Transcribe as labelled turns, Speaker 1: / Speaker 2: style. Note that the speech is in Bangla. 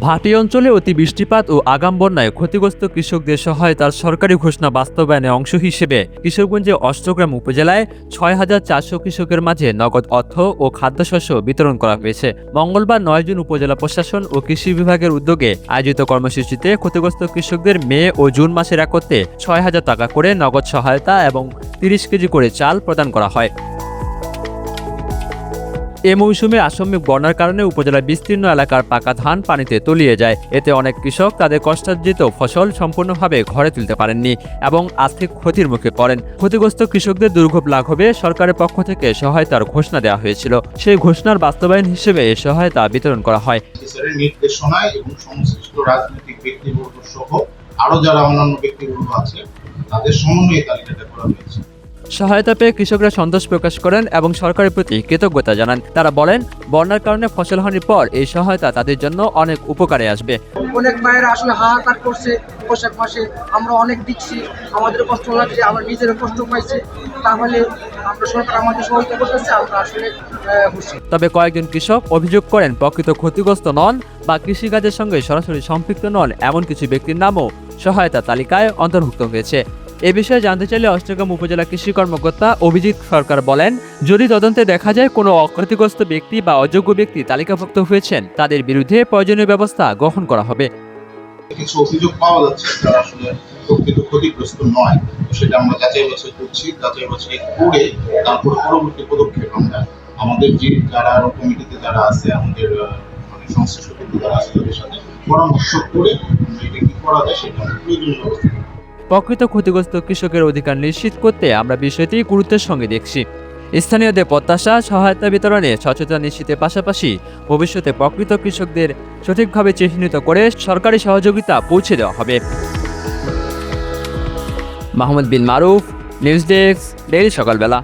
Speaker 1: ভাটি অঞ্চলে অতি বৃষ্টিপাত ও আগাম বন্যায় ক্ষতিগ্রস্ত কৃষকদের সহায়তার সরকারি ঘোষণা বাস্তবায়নের অংশ হিসেবে কিশোরগঞ্জের অষ্টগ্রাম উপজেলায় ৬,৪০০ কৃষকের মাঝে নগদ অর্থ ও খাদ্যশস্য বিতরণ করা হয়েছে। মঙ্গলবার ৯ জুন উপজেলা প্রশাসন ও কৃষি বিভাগের উদ্যোগে আয়োজিত কর্মসূচিতে ক্ষতিগ্রস্ত কৃষকদের মে ও জুন মাসের একত্রে ৬,০০০ টাকা করে নগদ সহায়তা এবং ৩০ কেজি করে চাল প্রদান করা হয়। এ মৌসুমে আকস্মিক বন্যার কারণে উপজেলার বিস্তীর্ণ এলাকার পাকা ধান পানিতে তলিয়ে যায়। এতে অনেক কৃষক তাদের কষ্টার্জিত ফসল সম্পূর্ণভাবে ঘরে তুলতে পারেননি এবং আর্থিক ক্ষতির মুখে পড়েন। ক্ষতিগ্রস্ত কৃষকদের দুর্ভোগ লাঘবে সরকারের পক্ষ থেকে সহায়তার ঘোষণা দেওয়া হয়েছিল। সেই ঘোষণার বাস্তবায়ন হিসেবে এই সহায়তা বিতরণ করা হয়।
Speaker 2: নির্দেশনায় এবং সংশ্লিষ্ট রাজনৈতিক ব্যক্তিবর্গ সহ আরো যারা অন্যান্য ব্যক্তিবর্গ আছে তাদের সমন্বয়ে তালিকাটা করা হয়েছে।
Speaker 1: সহায়তা পেয়ে কৃষকরা সন্তোষ প্রকাশ করেন এবং সরকারের প্রতি কৃতজ্ঞতা জানান। তারা বলেন, বন্যার কারণে ফসলহানির পর এই সহায়তা তাদের জন্য অনেক উপকারে আসবে।
Speaker 3: অনেক মায়েরা আসলে হাহাকার করছে পোশাক মাসে, আমরা অনেক দিচ্ছি, আমাদের কষ্ট লাগছে, আমরা নিজেরা কষ্ট পাইছি, তাহলে আমরা সরকার আমাদের সহায়তা করতেছে, আমরা আসলে খুশি।
Speaker 1: তবে কয়েকজন কৃষক অভিযোগ করেন, প্রকৃত ক্ষতিগ্রস্ত নন বা কৃষিকাজের সঙ্গে সরাসরি সম্পৃক্ত নন এমন কিছু ব্যক্তির নামও সহায়তা তালিকায় অন্তর্ভুক্ত হয়েছে। এ বিষয়ে জানতে চাইলে অষ্টগ্রাম উপজেলা কৃষি কর্মকর্তা অভিজিৎ সরকার বলেন, যদি তদন্তে দেখা যায় কোনো ক্ষতিগ্রস্ত ব্যক্তি বা অযোগ্য ব্যক্তি তালিকাভুক্ত হয়েছেন, তাদের বিরুদ্ধে প্রয়োজনীয় ব্যবস্থা গ্রহণ করা হবে।
Speaker 2: কিছু অভিযোগ পাওয়া যাচ্ছে যারা আসলে প্রকৃত ক্ষতিগ্রস্ত নয়, সেটা আমরা যাচাই বাছাই করছি। যাচাই বাছাই করে তারপর পরবর্তী পদক্ষেপ আমরা আমাদের যে যারা কমিটিতে যারা আছে, আমাদের সংশ্লিষ্ট ব্যক্তি যারা আছে তাদের সাথে পরামর্শ করে এটা কি করা যায় সেটা প্রয়োজনীয় ব্যবস্থা।
Speaker 1: প্রকৃত ক্ষতিগ্রস্ত কৃষকের অধিকার নিশ্চিত করতে আমরা বিষয়টি গুরুত্বের সঙ্গে দেখছি। স্থানীয়দের প্রত্যাশা, সহায়তা বিতরণে সচেতনতা নিশ্চিতের পাশাপাশি ভবিষ্যতে প্রকৃত কৃষকদের সঠিকভাবে চিহ্নিত করে সরকারি সহযোগিতা পৌঁছে দেওয়া হবে। মাহমুদ বিন মারুফ, নিউজ ডেস্ক, ডেইলি সকালবেলা।